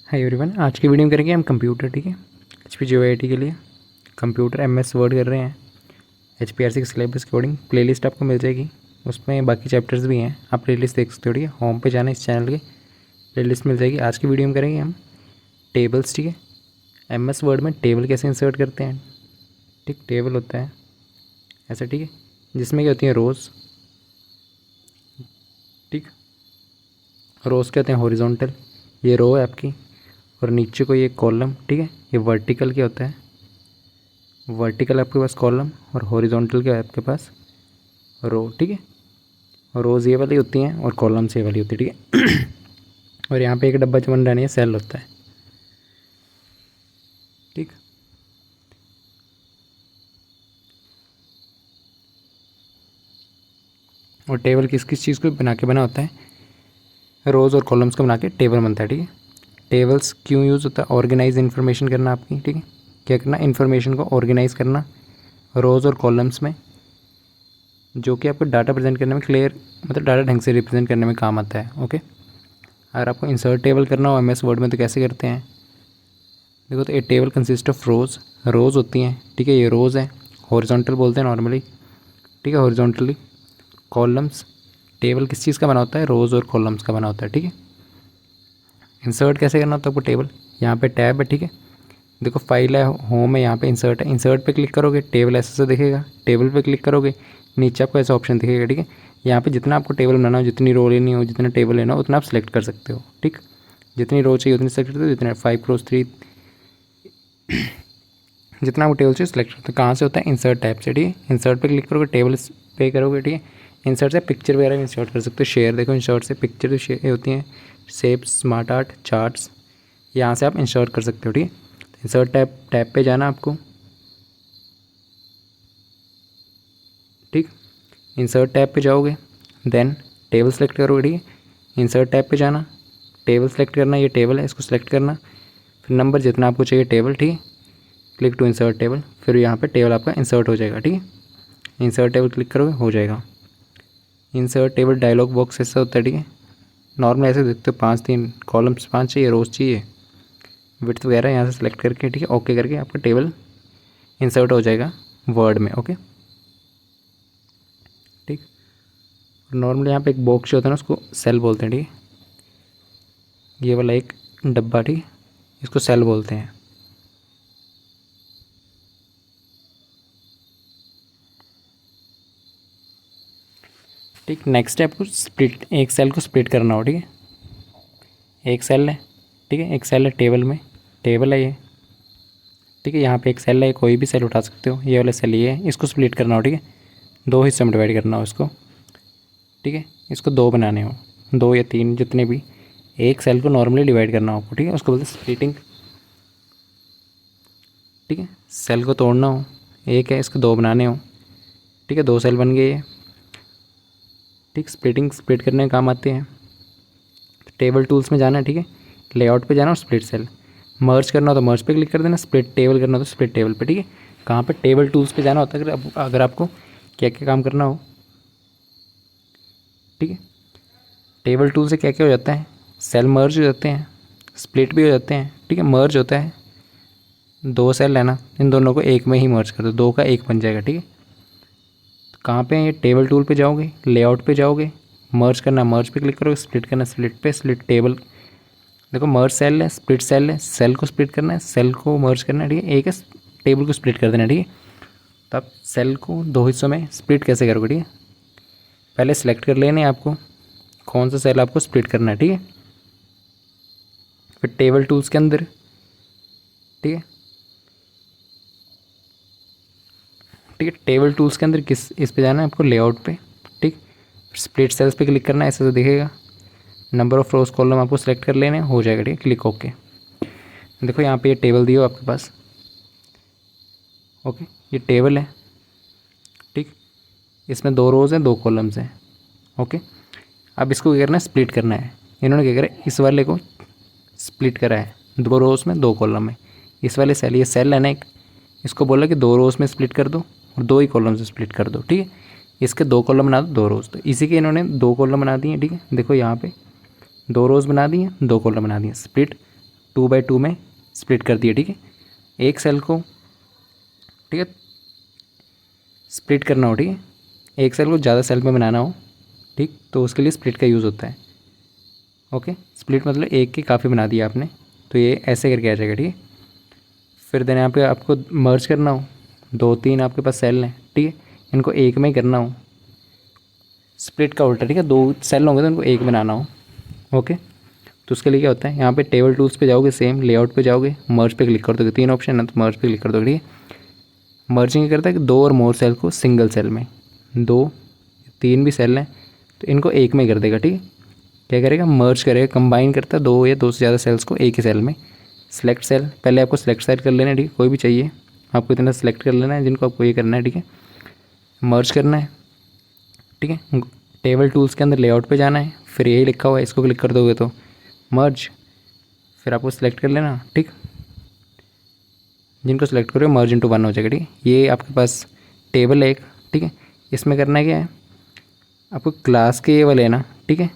Hi everyone, आज की video में करेंगे हम कंप्यूटर। ठीक है, HPGOIT के लिए कंप्यूटर MS वर्ड कर रहे हैं। HPRC के सिलेबस के अकॉर्डिंग प्लेलिस्ट आपको मिल जाएगी, उसमें बाकी चैप्टर्स भी हैं, आप प्लेलिस्ट देख सकते हो। ठीक है, होम पे जाना, इस चैनल के प्लेलिस्ट मिल जाएगी। आज की वीडियो में करेंगे हम टेबल्स। ठीक है, MS वर्ड में टेबल कैसे इंसर्ट करते हैं। ठीक, टेबल होता है ऐसा, ठीक है, जिसमें क्या होती है रोज़। ठीक, रोज़ क्या होते हैं हॉरिजॉन्टल, ये रो है आपकी, और नीचे को ये कॉलम। ठीक है, ये वर्टिकल क्या होता है, वर्टिकल आपके पास कॉलम, और हॉरिजॉन्टल क्या है आपके पास रो। ठीक है, रोज़ ये वाली होती हैं और कॉलम्स ये वाली होती है। ठीक है और यहाँ पे एक डब्बा जो बन रहा है सेल होता है। ठीक, और टेबल किस किस चीज़ को बना के बना होता है, रोज़ और कॉलम्स को बना के टेबल बनता है। ठीक है, टेबल्स क्यों यूज़ होता है, ऑर्गेनाइज इन्फॉर्मेशन करना आपकी। ठीक है, क्या करना, इन्फॉर्मेशन को ऑर्गेनाइज करना रोज़ और कॉलम्स में, जो कि आपको डाटा प्रेजेंट करने में क्लियर, मतलब डाटा ढंग से रिप्रेजेंट करने में काम आता है। ओके, अगर आपको इंसर्ट टेबल करना हो MS वर्ड में तो कैसे करते हैं, देखो। तो ए टेबल कंसिस्ट ऑफ रोज़, रोज़ होती हैं। ठीक है, ये रोज़ है, हॉरिजॉन्टल बोलते हैं नॉर्मली। ठीक है, हॉरिजॉन्टली। कॉलम्स, टेबल किस चीज़ का बना होता है, रोज़ और कॉलम्स का बना होता है। ठीक है, इंसर्ट कैसे करना होता है आपको टेबल, यहाँ पे टैब है। ठीक है, देखो फाइल है, होम है, यहाँ पे इंसर्ट है। इंसर्ट पे क्लिक करोगे टेबल ऐसे से दिखेगा, टेबल पे क्लिक करोगे नीचे आपको ऐसा ऑप्शन दिखेगा। ठीक है, यहाँ पे जितना आपको टेबल बनाना हो, जितनी रो लेनी हो, जितना टेबल लेना हो, उतना आप सेलेक्ट कर सकते हो। ठीक, जितनी रो चाहिए उतनी सेलेक्ट करते हो, जितना 5 रोज 3 जितना वो टेबल से सिलेक्ट करते हैं। कहाँ से होता है, इंसर्ट टैब से। ठीक है, इंसर्ट पे क्लिक करोगे, टेबल पे करोगे। ठीक है, इंसर्ट से पिक्चर वगैरह भी इंसर्ट कर सकते हो। शेयर, देखो इंसर्ट से पिक्चर तो शेयर होती हैं, शेप्स, स्मार्ट आर्ट, चार्ट्स, यहाँ से आप इंसर्ट कर सकते हो। ठीक है, इंसर्ट टैब पे जाना आपको। ठीक, इंसर्ट टैब पे जाओगे, देन टेबल सेलेक्ट करोगे। ठीक है, इंसर्ट टैब पे जाना, टेबल सेलेक्ट करना, ये टेबल है, इसको सेलेक्ट करना, फिर नंबर जितना आपको चाहिए टेबल। ठीक है, क्लिक टू इंसर्ट टेबल, फिर यहाँ पे टेबल आपका इंसर्ट हो जाएगा। ठीक है, इंसर्ट टेबल क्लिक करोगे, हो जाएगा। इंसर्ट टेबल डायलॉग बॉक्स ऐसा होता है। ठीक है, नॉर्मल ऐसे देखते हो 5-3 कॉलम्स, 5 चाहिए, रोज चाहिए, विड्थ वगैरह यहाँ से सेलेक्ट करके, ठीक है, ओके करके आपका टेबल इंसर्ट हो जाएगा वर्ड में। ओके, ठीक, नॉर्मली यहाँ पे एक बॉक्स जो होता है ना, उसको सेल बोलते हैं। ठीक है, ये वाला एक डब्बा, ठीक है, इसको सेल बोलते हैं। ठीक, नेक्स्ट है आपको स्प्लिट, एक सेल को स्प्लिट करना हो। ठीक है, एक सेल है। ठीक है, एक सेल है टेबल में, टेबल है ये। ठीक है, यहाँ पे एक सेल है, कोई भी सेल उठा सकते हो, ये वाला सेल ये है, इसको स्प्लिट करना हो। ठीक है, 2 हिस्सों में डिवाइड करना हो इसको। ठीक है, इसको 2 बनाने हो, 2 या 3 जितने भी, एक सेल को नॉर्मली डिवाइड करना हो आपको। ठीक है, उसको बोलते हैं स्प्लिटिंग। ठीक है, सेल को तोड़ना हो, एक है, इसको 2 बनाने हो। ठीक है, 2 सेल बन गए ये। ठीक, स्प्लिटिंग स्प्लिट करने का काम आते हैं। टेबल टूल्स में जाना है। ठीक है, लेआउट पे जाना और स्प्लिट सेल, मर्ज करना हो तो मर्ज पे क्लिक कर देना, स्प्लिट टेबल करना हो तो स्प्लिट टेबल पे। ठीक है, कहाँ पे, टेबल टूल्स पे जाना होता है अगर आपको क्या क्या काम करना हो। ठीक है, टेबल टूल से क्या क्या हो जाता है, सेल मर्ज हो जाते हैं, स्प्लिट भी हो जाते हैं। ठीक है, मर्ज होता है, 2 सेल है ना, इन दोनों को एक में ही मर्ज कर दो, 2 का 1 बन जाएगा। ठीक है, तो कहाँ पे है ये, टेबल टूल पे जाओगे, लेआउट पे जाओगे, मर्ज करना, मर्ज पे क्लिक करोगे, स्प्लिट करना, स्प्लिट पे, स्प्लिट टेबल। देखो मर्ज सेल है, स्प्लिट सेल है, सेल को स्प्लिट करना है, सेल को मर्ज करना है। ठीक है, एक है टेबल को स्प्लिट कर देना है। ठीक है, तो आप सेल को 2 हिस्सों में स्प्लिट कैसे करोगे। ठीक है, पहले सेलेक्ट कर लेने आपको कौन सा सेल आपको स्प्लिट करना है। ठीक है, फिर टेबल टूल्स के अंदर, ठीक है, ठीक है, टेबल टूल्स के अंदर किस, इस पे जाना है आपको, लेआउट पे। ठीक, स्प्लिट सेल्स पे क्लिक करना है, ऐसे तो दिखेगा, नंबर ऑफ रोज कॉलम आपको सेलेक्ट कर लेने, हो जाएगा। ठीक है, क्लिक ओके। देखो यहाँ पे ये टेबल दिया हो आपके पास। ओके, ये टेबल है। ठीक, इसमें 2 रोज़ हैं, 2 कॉलम्स हैं। ओके, अब इसको क्या करना है, स्प्लिट करना है। इन्होंने क्या करा, इस वाले को स्प्लिट करा है, 2 रोज़ में 2 कॉलम में। इस वाले सेल, ये सेल है ना एक, इसको बोला कि 2 रोज़ में स्प्लिट कर दो और 2 ही कॉलम से स्प्लिट कर दो। ठीक है, इसके 2 कॉलम बना दो, 2 रोज़, तो इसी के इन्होंने 2 कॉलम बना दिए। ठीक है, देखो यहाँ पे 2 रोज़ बना दिए, 2 कॉलम बना दिए, स्प्लिट 2/2 में स्प्लिट कर दिया, ठीक है। एक सेल को, ठीक है, स्प्लिट करना हो, ठीक है, एक सेल को ज़्यादा सेल में बनाना हो, ठीक, तो उसके लिए स्प्लिट का यूज़ होता है। ओके, स्प्लिट मतलब एक के काफ़ी बना दिया आपने, तो ये ऐसे करके आ जाएगा, ठीक है। फिर देन यहाँ पे आपको मर्ज करना हो, 2-3 आपके पास सेल हैं, ठीक है, इनको एक में ही करना हो, स्प्लिट का उल्टा, ठीक है, 2 सेल होंगे तो इनको एक बनाना हो। ओके, तो उसके लिए क्या होता है, यहाँ पे टेबल टूल्स पे जाओगे, सेम लेआउट पे जाओगे, मर्ज पे क्लिक कर दोगे, 3 ऑप्शन है तो मर्ज पे क्लिक कर दोगे, ठीक है। मर्जिंग करता है कि 2 और मोर सेल को सिंगल सेल में, 2-3 भी सेल हैं तो इनको एक में कर देगा, ठीक है। क्या करेगा, मर्ज करेगा, कंबाइन करता है 2 या 2 से ज़्यादा सेल्स को एक ही सेल में। सेलेक्ट सेल, पहले आपको सेलेक्ट सेल कर लेना है, ठीक है, कोई भी चाहिए आपको इतना सेलेक्ट कर लेना है जिनको आपको ये करना है, ठीक है। मर्ज करना है, ठीक है। टेबल टूल्स के अंदर लेआउट पे जाना है, फिर यही लिखा हुआ है, इसको क्लिक कर दोगे तो मर्ज, फिर आपको सेलेक्ट कर लेना, ठीक, जिनको सेलेक्ट करोगे मर्ज इनटू 1 हो जाएगा, ठीक है। ये आपके पास टेबल है एक, ठीक है, इसमें करना क्या है, आपको क्लास के ये वाले है ना, ठीक है,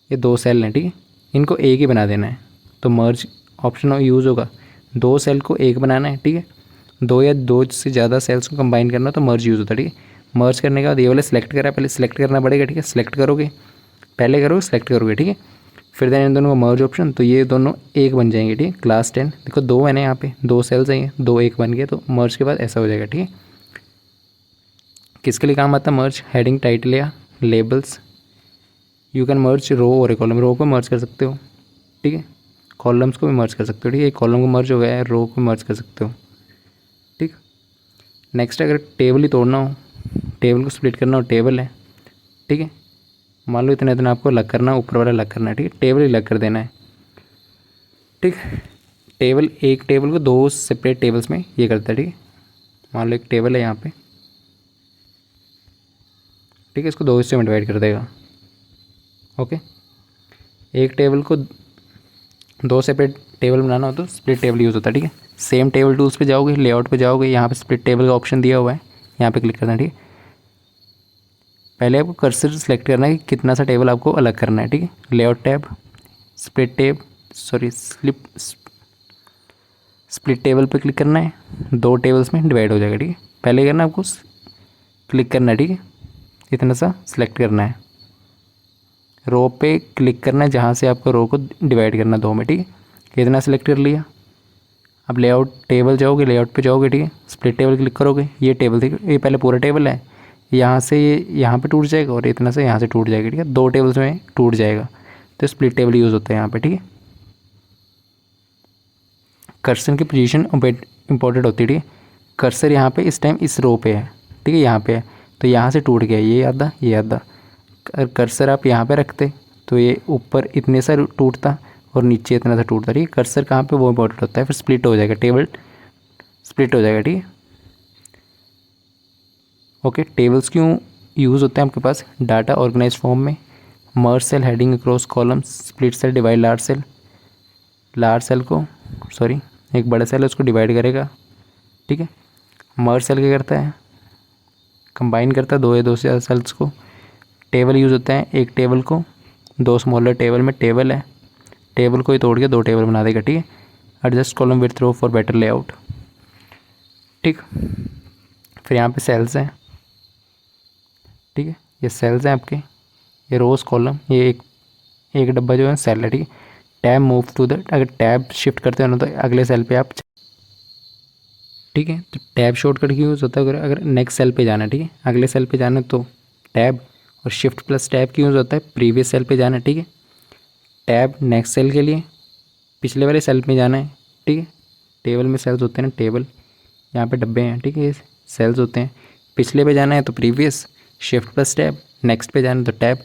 ये 2 सेल हैं, ठीक है, इनको एक ही बना देना है, तो मर्ज ऑप्शन यूज़ होगा, 2 सेल को एक बनाना है, ठीक है, 2 या 2 से ज़्यादा सेल्स को कंबाइन करना तो मर्ज यूज़ होता है, ठीक है। मर्ज करने के बाद ये वाले सेलेक्ट करा, पहले सेलेक्ट करना पड़ेगा, ठीक है, सेलेक्ट करोगे, पहले करोगे सेलेक्ट करोगे, ठीक है, फिर देन इन दोनों का मर्ज ऑप्शन, तो ये दोनों एक बन जाएंगे, ठीक है। क्लास 10 देखो 2 है ना, यहाँ पे 2 सेल्स हैं, 2 एक बन गए, तो मर्ज के बाद ऐसा हो जाएगा, ठीक है। किसके लिए काम आता है मर्ज, हेडिंग, टाइटल या लेबल्स। यू कैन मर्ज रो और ए कॉलम, रो को मर्ज कर सकते हो, ठीक है, कॉलम्स को भी मर्ज कर सकते हो, ठीक है, एक कॉलम को मर्ज हो गया है, रो को मर्ज कर सकते हो, ठीक। नेक्स्ट अगर टेबल ही तोड़ना हो, टेबल को स्प्लिट करना हो, टेबल है, ठीक है, मान लो इतना इतना आपको अलग करना है, ऊपर वाला अलग करना है, ठीक है, टेबल ही अलग कर देना है, ठीक। टेबल, एक टेबल को 2 सेपरेट टेबल्स में ये करता है, ठीक है। मान लो एक टेबल है यहाँ पे, ठीक है, इसको 2 हिस्से में डिवाइड कर देगा। ओके, एक टेबल को 2 सेपरेट टेबल बनाना हो तो स्प्लिट टेबल यूज़ होता है, ठीक है। सेम टेबल टूल्स पे जाओगे, लेआउट पे जाओगे, यहाँ पे स्प्लिट टेबल का ऑप्शन दिया हुआ है, यहाँ पे क्लिक करना है, ठीक है। पहले आपको कर्सर सेलेक्ट करना है कि कितना सा टेबल आपको अलग करना है, ठीक है। लेआउट टैब, स्प्लिट टेबल पे क्लिक करना है, 2 टेबल्स में डिवाइड हो जाएगा, ठीक है। पहले करना आपको क्लिक करना है, ठीक है, इतना सा सिलेक्ट करना है, रो पे क्लिक करना है जहाँ से आपको रो को डिवाइड करना 2 में, ठीक है। इतना सेलेक्ट कर लिया, अब लेआउट टेबल जाओगे, लेआउट पे जाओगे, ठीक है, स्प्लिट टेबल क्लिक करोगे, ये टेबल थी, ये पहले पूरा टेबल है, यहाँ से ये यहाँ पे टूट जाएगा और इतना से यहाँ से टूट जाएगा, ठीक है, 2 टेबल्स में टूट जाएगा, तो स्प्लिट टेबल यूज़ होता है यहाँ पे, ठीक है। कर्सर की पोजीशन इंपॉर्टेंट होती है, ठीक है। कर्सर यहाँ पे इस टाइम इस रो पे है, ठीक है, यहाँ पे है, तो यहाँ से टूट गया ये आधा, ये आधा। कर्सर आप यहाँ पे रखते तो ये ऊपर इतने सा टूटता और नीचे इतना सा टूटता, ठीक है। कर्सर कहाँ पे वो इंपॉर्टेंट होता है, फिर स्प्लिट हो जाएगा, टेबल स्प्लिट हो जाएगा, ठीक है। ओके, टेबल्स क्यों यूज़ होते हैं आपके पास, डाटा ऑर्गेनाइज फॉर्म में, merge cell, heading across columns, split cell, divide large cell को सॉरी एक बड़ा सेल है उसको डिवाइड करेगा, ठीक है। मर्ज सेल क्या करता है, कंबाइन करता है 2 या 2 से ज़्यादा सेल्स को। टेबल यूज़ होता है, एक टेबल को 2 स्मॉलर टेबल में, टेबल है, टेबल को ही तोड़ के 2 टेबल बना देगा, ठीक है। Adjust column width row for better layout, ठीक। फिर यहाँ पे सेल्स हैं, ठीक है, ये सेल्स हैं आपके, ये रोज कॉलम, ये एक डब्बा जो है सेल है, ठीक है। टैब मूव टू द, अगर टैब शिफ्ट करते हो ना तो अगले सेल पे आप, ठीक है, तो टैब शॉर्टकट की यूज़ होता है, अगर नेक्स्ट सेल पे जाना है, ठीक है, अगले सेल पे जाना है तो टैब, और शिफ्ट प्लस टैब की यूज़ होता है प्रीवियस सेल पे जाना है, ठीक है। टैब नेक्स्ट सेल के लिए पिछले वाले सेल में जाना है, ठीक है। टेबल में सेल्स होते हैं ना, टेबल यहाँ पे डब्बे हैं, ठीक है, ये सेल्स होते हैं, पिछले पे जाना है तो previous, shift plus tab, next पे जाना है तो टैब।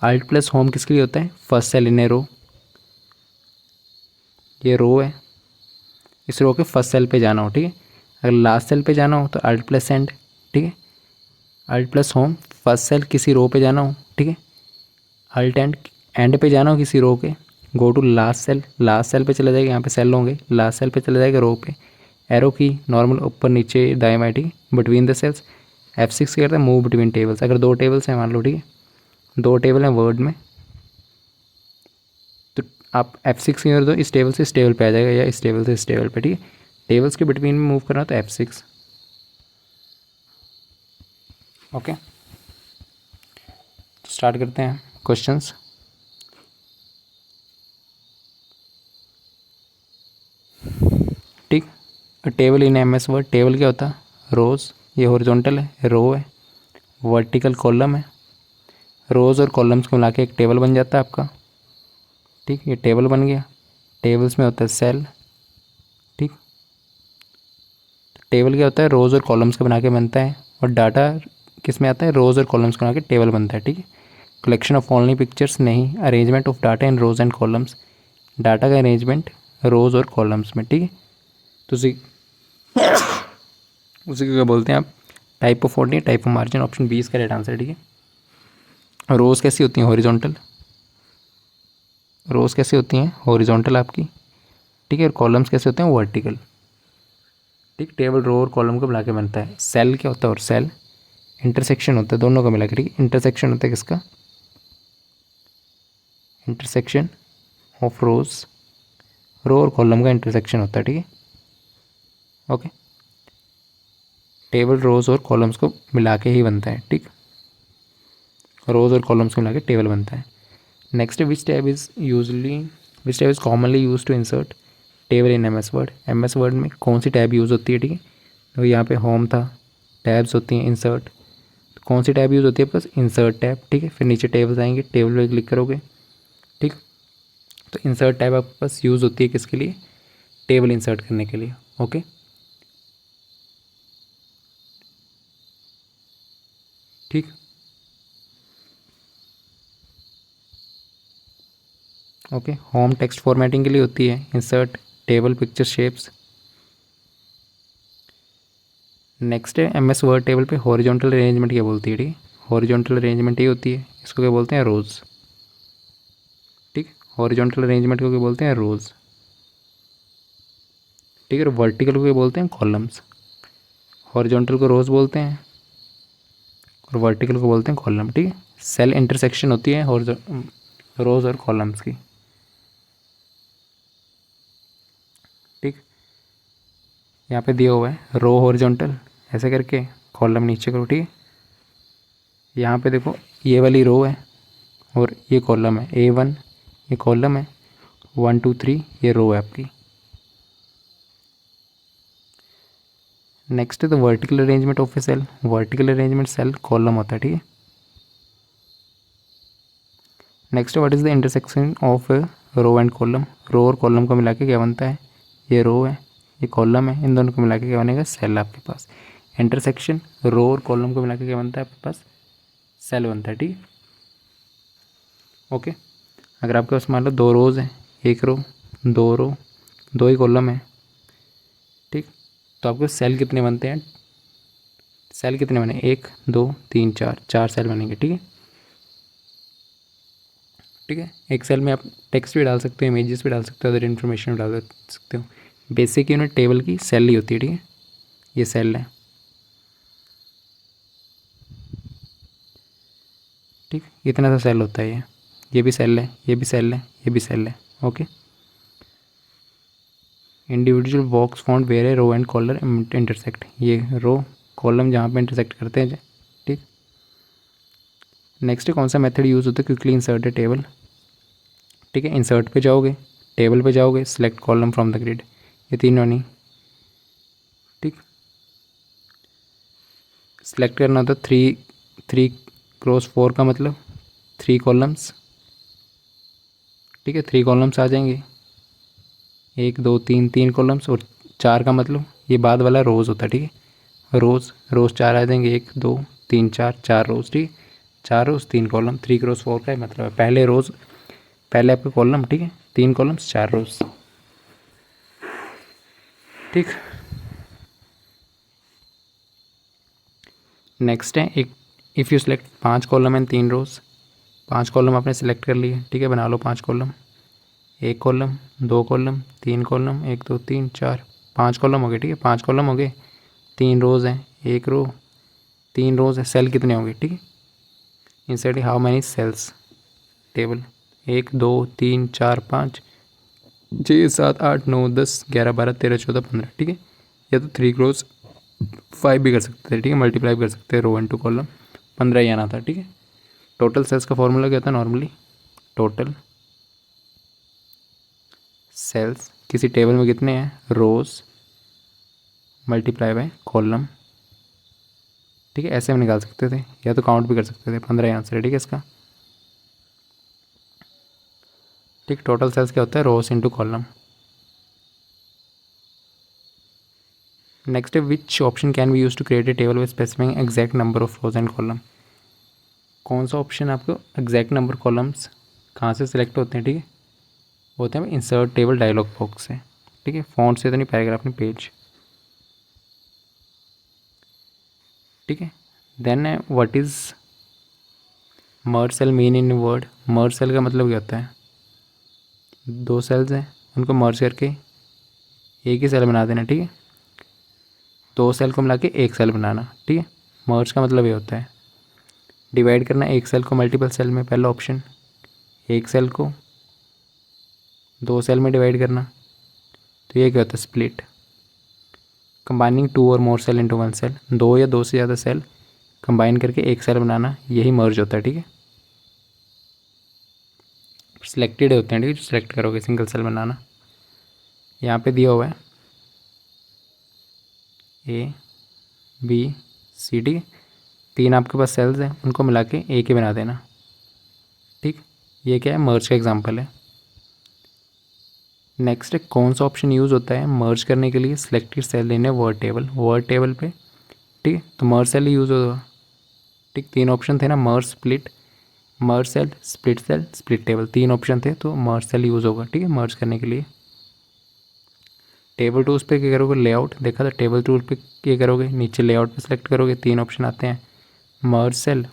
अल्ट प्लस होम किसके लिए होता है, फर्स्ट सेल इन ए रो, ये रो है, इस रो के फर्स्ट सेल पे जाना हो, ठीक है। अगर लास्ट सेल पे जाना हो तो अल्ट प्लस एंड, ठीक है, alt plus home, first cell किसी रो पे जाना हो, ठीक है, अल्ट एंड पे जाना हो किसी रो के, गो टू लास्ट सेल पे चला जाएगा, यहाँ पे सेल होंगे, लास्ट सेल पे चला जाएगा रो पे, एरो की नॉर्मल ऊपर नीचे दाएं बाएं, ठीक है, बिटवीन द सेल्स। F6 क्या करता है, मूव बिटवीन टेबल्स, अगर 2 टेबल्स हैं मान लो, ठीक है, 2 टेबल हैं वर्ड में, तो आप F6 कर दो, इस टेबल से इस टेबल पे आ जाएगा या इस टेबल से इस टेबल पे, ठीक है। टेबल्स के बिटवीन में मूव करना तो F6। ओके, तो स्टार्ट करते हैं क्वेश्चंस। ठीक, table in MS word, table क्या होता है? रोज़, ये हॉरिजॉन्टल है, रो है, वर्टिकल कॉलम है। रोज़ और कॉलम्स को मिला के एक टेबल बन जाता है आपका। ठीक, ये टेबल बन गया। टेबल्स में होता है सेल। ठीक, टेबल क्या होता है? रोज़ और कॉलम्स का बना के बनता है। और डाटा किस में आता है? रोज़ और कॉलम्स को बना के टेबल बनता है। ठीक है, कलेक्शन ऑफ ओनली पिक्चर्स नहीं, arrangement of data in rows and columns, data का अरेंजमेंट रोज़ और कॉलम्स में। ठीक है, तो उसी को क्या बोलते हैं आप? Type of ordinary, type of margin. Option B इसका राइट आंसर। ठीक है, रोज़ कैसी होती हैं? हॉरिजॉन्टल। रोज़ कैसी होती हैं? हॉरिजॉन्टल आपकी। ठीक है, और कॉलम्स कैसे होते हैं? वर्टिकल। ठीक, टेबल रो और कॉलम को मिला के बनता है। सेल क्या होता है? और सेल इंटरसेक्शन होता है दोनों को मिला के। ठीक है, इंटरसेक्शन होता है किसका? इंटरसेक्शन ऑफ रोज, रो और कॉलम का इंटरसेक्शन होता है। ठीक है, ओके। टेबल रोज़ और कॉलम्स को मिला के ही बनता है। ठीक, रोज़ और कॉलम्स को मिला के टेबल बनता है। Next, which tab is commonly use to insert table in MS word. MS word में कौन सी टैब यूज़ होती है? ठीक है, तो यहाँ पे होम था, टैब्स होती हैं, इंसर्ट, तो कौन सी टैब यूज़ होती है आपके पास? Insert tab. ठीक है, फिर नीचे टेबल्स आएंगे, टेबल पे क्लिक करोगे। ठीक, तो इंसर्ट टैब आपके पास यूज़ होती है किसके लिए? टेबल इंसर्ट करने के लिए। ओके, ठीक, ओके। होम टेक्स्ट फॉर्मेटिंग के लिए होती है, insert table picture shapes. Next है MS वर्ड टेबल पे हॉरिजॉन्टल अरेंजमेंट क्या बोलती है? ठीक है, हॉरिजॉन्टल अरेंजमेंट ये होती है, इसको क्या बोलते हैं? रोज़। ठीक, हॉरिजॉन्टल अरेंजमेंट को क्या बोलते हैं? रोज़। ठीक है, और वर्टिकल को क्या बोलते हैं? कॉलम्स। हॉरिजॉन्टल को रोज़ बोलते हैं और वर्टिकल को बोलते हैं कॉलम। ठीक है, सेल इंटरसेक्शन होती है रोज़ और कॉलम्स की। ठीक, यहाँ पे दिया हुआ है रो हॉरिजॉन्टल ऐसे करके, कॉलम नीचे करो। ठीक है, यहाँ पे देखो ये वाली रो है और ये कॉलम है, A1 ये कॉलम है, 1 2 3 ये रो है आपकी। नेक्स्ट है the vertical arrangement of a cell. Vertical arrangement cell column होता है। ठीक है, next what is the intersection of row and column. Row और कॉलम को मिला के क्या बनता है? ये रो है, ये कॉलम है, इन दोनों को मिला के क्या बनेगा? सेल आपके पास। इंटरसेक्शन रो और कॉलम को मिला के क्या बनता है आपके पास? सेल बनता है। ठीक है, ओके। अगर आपके पास मान लो दो रोज़ हैं, एक रो, दो ही कॉलम है, ठीक, तो आपके सेल कितने बनते हैं? सेल कितने बने? 1 2 3 4, 4 सेल बनेंगे। ठीक है, ठीक है। एक सेल में आप टेक्स्ट भी डाल सकते हो, इमेजेस भी डाल सकते हो, अदर इन्फॉर्मेशन भी डाल सकते हो। बेसिक यूनिट टेबल की सेल ही होती है। ठीक है, ये सेल है। ठीक, इतना सा सेल होता है ये भी सेल है, ये भी सेल है, ये भी सेल है। Okay, individual box found where a row and column intersect. ये रो कॉलम जहाँ पे इंटरसेक्ट करते हैं। ठीक, नेक्स्ट कौन सा मेथड यूज़ होता है? क्विकली इंसर्ट ए टेबल। ठीक है, इंसर्ट पे जाओगे, टेबल पे जाओगे, select column from the grid, ये तीनों नहीं। ठीक, सिलेक्ट करना होता 3 3 क्रॉस 4 का मतलब 3 कॉलम्स। ठीक है, 3 कॉलम्स आ जाएंगे, 1 2 3 3 कॉलम्स, और 4 का मतलब ये बाद वाला रोज़ होता है। ठीक है, रोज़ 4 आ जाएंगे, 1 2 3 4, 4 रोज़। ठीक है, 4 रोज़ 3 कॉलम, 3 क्रॉस 4 का मतलब है पहले रोज़, पहले आपके कॉलम। ठीक है, 3 कॉलम्स 4 रोज़। ठीक, नेक्स्ट है एक, if you select 5 column and 3 rows. 5 column आपने सेलेक्ट कर लिए। ठीक है, बना लो 5 column, 1 column, 2 column, 3 column, 1 2 3 4, 5 column हो गए। ठीक है, 5 कॉलम हो गए, 3 रोज़ हैं, 1 रो, 3 रोज़ है। सेल कितने होंगे? ठीक है, insert how many cells table, 1 2 3 4 5 6 7 8 9 10 11 12 13 14 15, ठीक है। या तो 3 क्रॉस 5 भी कर सकते थे, ठीक है, मल्टीप्लाई कर सकते हैं रो इनटू कॉलम, 15 ही आना था, ठीक है। टोटल सेल्स का फॉर्मूला क्या था नॉर्मली, टोटल सेल्स किसी टेबल में कितने हैं, रोज मल्टीप्लाई बाय कॉलम, ठीक है। ऐसे हम निकाल सकते थे या तो काउंट भी कर सकते थे, 15 ही आंसर है, ठीक है इसका, ठीक। टोटल सेल्स क्या होता है, रोज इनटू कॉलम। नेक्स्ट है which option can be use to create a table with specifying exact number of rows and column. कौन सा ऑप्शन आपको एग्जैक्ट नंबर कॉलम्स कहाँ से सिलेक्ट होते हैं, ठीक है, होते हैं इंसर्ट टेबल डायलॉग बॉक्स से, ठीक है। फॉन्ट से तो नहीं पाएगा अपने पेज, ठीक है। Then what is merge cell mean in word. Merge cell का मतलब क्या होता है, 2 सेल्स हैं उनको मर्ज करके एक ही सेल बना देना, ठीक है। 2 सेल को मिला के एक सेल बनाना, ठीक है। मर्ज का मतलब ये होता है डिवाइड करना एक सेल को मल्टीपल सेल में, पहला ऑप्शन। एक सेल को 2 सेल में डिवाइड करना, तो ये क्या होता है, स्प्लिट। कंबाइनिंग 2 और मोर सेल इनटू 1 सेल, 2 या 2 से ज़्यादा सेल कंबाइन करके एक सेल बनाना, यही मर्ज होता है, ठीक है। सिलेक्टेड होते हैं, ठीक है, जो सिलेक्ट करोगे सिंगल सेल बनाना। यहाँ पे दिया हुआ है A B C, ठीक है। 3 आपके पास सेल्स हैं उनको मिला के एक ही बना देना, ठीक। ये क्या है, मर्ज का एग्जांपल है। नेक्स्ट है कौन सा ऑप्शन यूज़ होता है मर्ज करने के लिए, selected cell in a word table, word table पे, ठीक है, तो मर्ज सेल ही यूज़ होगा, ठीक। 3 ऑप्शन थे ना, merge cell, split cell, split table, 3 option थे, तो मर्ज सेल यूज़ होगा, ठीक है, मर्ज करने के लिए। टेबल टूल्स पे क्या करोगे, लेआउट देखा था, टेबल टूल पे क्या करोगे, नीचे लेआउट पे सेलेक्ट करोगे, 3 ऑप्शन आते हैं, मर्ज सेल,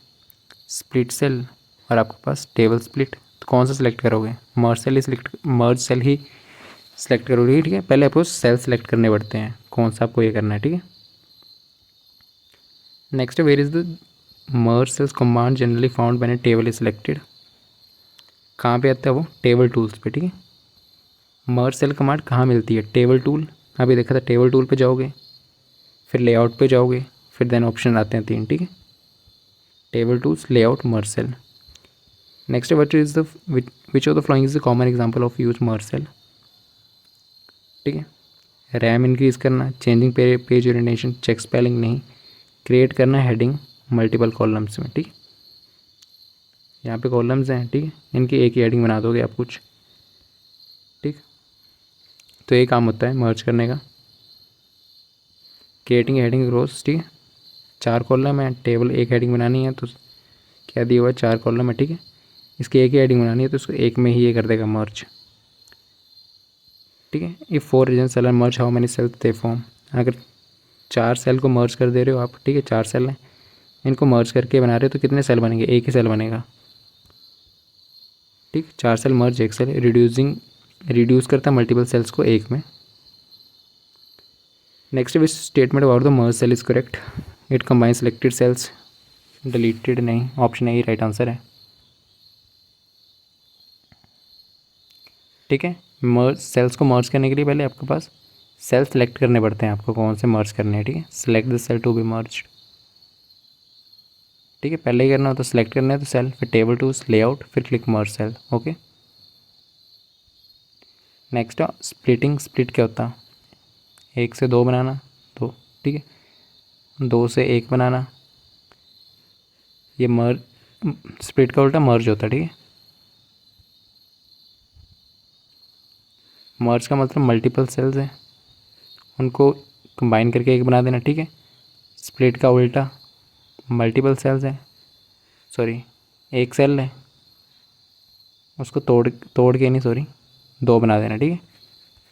स्प्लिट सेल और आपके पास टेबल स्प्लिट। तो कौन सा सिलेक्ट करोगे, मर्ज सेल ही सिलेक्ट करोगे, ठीक है। पहले आपको सेल सेलेक्ट करने पड़ते हैं, कौन सा आपको ये करना है, ठीक है। Next where is the merge cells command generally found when a table is selected. कहाँ पे आता है वो, टेबल टूल्स पे, ठीक है। मर्ज सेल कमांड कहाँ मिलती है, टेबल टूल, अभी देखा था, टेबल टूल पे जाओगे, फिर लेआउट पे जाओगे, फिर देन ऑप्शन आते हैं 3, ठीक है, table tools, layout, merge cell. Next what is the which of the following is the common example of use merge cell, ठीक है। रैम इंक्रीज करना, changing page orientation, check spelling नहीं, क्रिएट करना heading multiple columns में, ठीक। यहाँ पे columns हैं, ठीक है, इनकी एक ही हेडिंग बना दोगे आप कुछ, ठीक। तो ये काम होता है मर्ज करने का, क्रिएटिंग हेडिंग रोज, ठीक है। 4 कॉलम है, टेबल एक हेडिंग बनानी है, तो क्या दिया हुआ है, 4 कॉलम है, ठीक है। इसकी एक ही हेडिंग बनानी है, तो इसको एक में ही ये कर देगा मर्ज, ठीक है। If 4 region cell are merge how many cells they form. अगर 4 सेल को मर्ज कर दे रहे हो आप, ठीक है, 4 सेल हैं, इनको मर्ज करके बना रहे हो, तो कितने सेल बनेंगे, एक ही सेल बनेगा, ठीक। 4 सेल मर्ज एक सेल, रिड्यूस करता है मल्टीपल सेल्स को एक में। Next which statement about the merge cell is correct, it combine selected cells, deleted नहीं, ऑप्शन ए ही राइट आंसर है, ठीक है। मर्ज सेल्स को मर्ज करने के लिए पहले आपके पास सेल सेलेक्ट करने पड़ते हैं, आपको कौन से मर्ज करने हैं, ठीक है। Select the cell to be merge, ठीक है, पहले ही करना हो तो सेलेक्ट करना है तो सेल, फिर टेबल टूल्स, लेआउट, फिर click merge cell, okay. Next splitting, split क्या होता है, 1 से 2 बनाना, 2, ठीक है, 2 से 1 बनाना, ये मर्ज, स्प्लिट का उल्टा मर्ज होता है, ठीक है। मर्ज का मतलब मल्टीपल सेल्स हैं उनको कंबाइन करके एक बना देना, ठीक है। स्प्लिट का उल्टा मल्टीपल सेल्स हैं, सॉरी, एक सेल है उसको तोड़ के नहीं, सॉरी, 2 बना देना, ठीक है।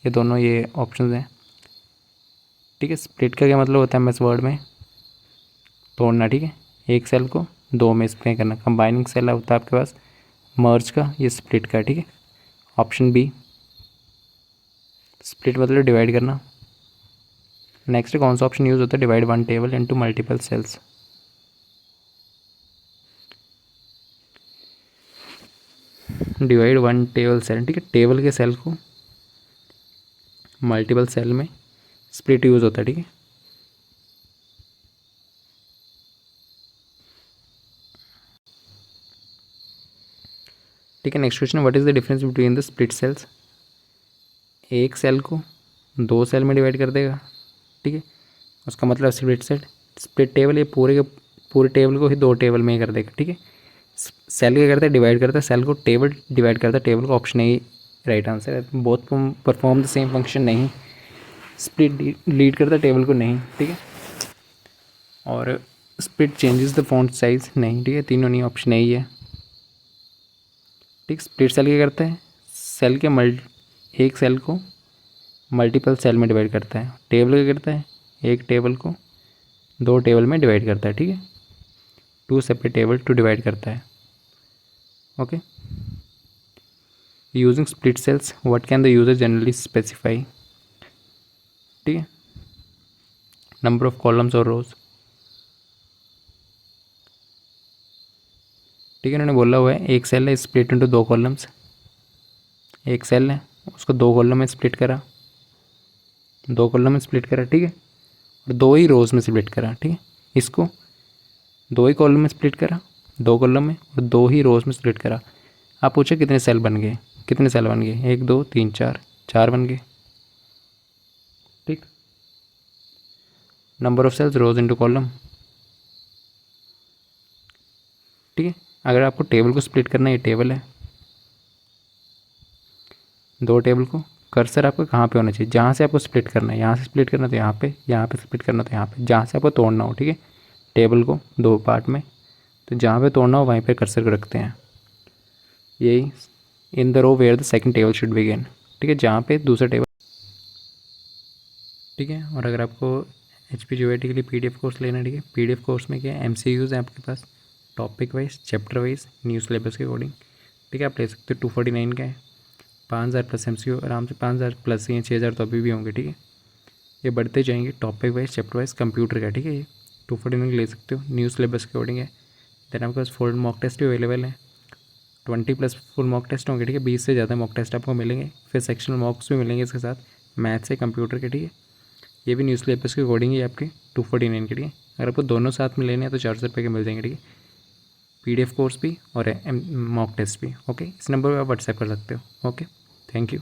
ये दोनों ये ऑप्शंस हैं, ठीक है। स्प्लिट का क्या मतलब होता है एमएस वर्ड में, तोड़ना, ठीक है, एक सेल को 2 में स्प्लिट करना। कंबाइनिंग सेल होता है आपके पास मर्ज का, ये स्प्लिट का, ठीक है। ऑप्शन बी, स्प्लिट मतलब डिवाइड करना। नेक्स्ट कौन सा ऑप्शन यूज़ होता है, divide one table into multiple cells. Divide one table cell, ठीक है, टेबल के सेल को मल्टीपल सेल में स्प्लिट यूज़ होता है, ठीक है। ठीक है, next question, what is the difference between the split cells. एक सेल को दो सेल में डिवाइड कर देगा, ठीक है, उसका मतलब स्प्लिट सेल। स्प्लिट टेबल ये पूरे टेबल को ही दो टेबल में ही कर देगा, ठीक है। सेल क्या करता है, डिवाइड करता है सेल को, टेबल डिवाइड करता है टेबल को, ऑप्शन ए राइट आंसर है। Both perform the same function नहीं, स्प्लिट लीड करता है टेबल को नहीं, ठीक है, और split changes the font size नहीं, ठीक है, तीनों नहीं, ऑप्शन ए ही है, ठीक। स्प्लिट सेल क्या करता है, सेल के एक सेल को मल्टीपल सेल में डिवाइड करता है। टेबल क्या करता है, एक टेबल को दो टेबल में डिवाइड करता है, ठीक है, to separate table to divide करता है, okay. Using split cells what can the user generally specify, ठीक है, नंबर ऑफ कॉलम्स और रोज, ठीक है। उन्होंने बोला हुआ है एक सेल है स्प्लिट इनटू दो कॉलम्स, एक सेल है उसको दो कॉलम में स्प्लिट करा, दो कॉलम में स्प्लिट करा, ठीक है, और दो ही रोज में स्प्लिट करा, ठीक है, इसको दो ही कॉलम में स्प्लिट करा, दो कॉलम में, और दो ही रोज में स्प्लिट करा। आप पूछे कितने सेल बन गए, कितने सेल बन गए, एक दो तीन चार, चार बन गए, ठीक। Number of cells rows into column, ठीक है। अगर आपको टेबल को स्प्लिट करना है, ये टेबल है, दो टेबल को, कर्सर आपको कहाँ पे होना चाहिए, जहाँ से आपको स्प्लिट करना है, यहाँ से स्प्लिट करना तो यहाँ पे स्प्लिट करना तो यहाँ पे, जहाँ से आपको तोड़ना हो, ठीक है, टेबल को दो पार्ट में, तो जहाँ पे तोड़ना हो वहीं पे कर्सर को रखते हैं, यही in the row where the second table should begin, ठीक है, जहाँ पे दूसरा टेबल, ठीक है। और अगर आपको HPGOAT के लिए PDF कोर्स लेना है, ठीक है, PDF कोर्स में क्या है, MCQs है आपके पास, topic wise, chapter wise, new syllabus के अकॉर्डिंग, ठीक है, आप ले सकते हो। 249 का है, 5000 प्लस MCQ, आराम से 5000 प्लस ही 6000 तो अभी भी होंगे, ठीक है, ये बढ़ते जाएंगे, topic wise, chapter wise, computer का, ठीक है, ये 249 ले सकते हो, न्यू सिलेबस के अकॉर्डिंग है। देन आपके पास फुल मॉक टेस्ट भी अवेलेबल है, 20 प्लस फुल मॉक टेस्ट होंगे, ठीक है, 20 से ज़्यादा मॉक टेस्ट आपको मिलेंगे, फिर सेक्शनल मॉक्स भी मिलेंगे इसके साथ, मैथ से कंप्यूटर के, ठीक है, ये भी न्यू सिलेबस के अकॉर्डिंग ही आपके 249 के, ठीक है। अगर आपको दोनों साथ में लेने हैं तो 400 रुपये के मिल जाएंगे, ठीक है, PDF कोर्स भी और मॉक टेस्ट भी, ओके। इस नंबर पर आप व्हाट्सएप कर सकते हो, ओके, थैंक यू।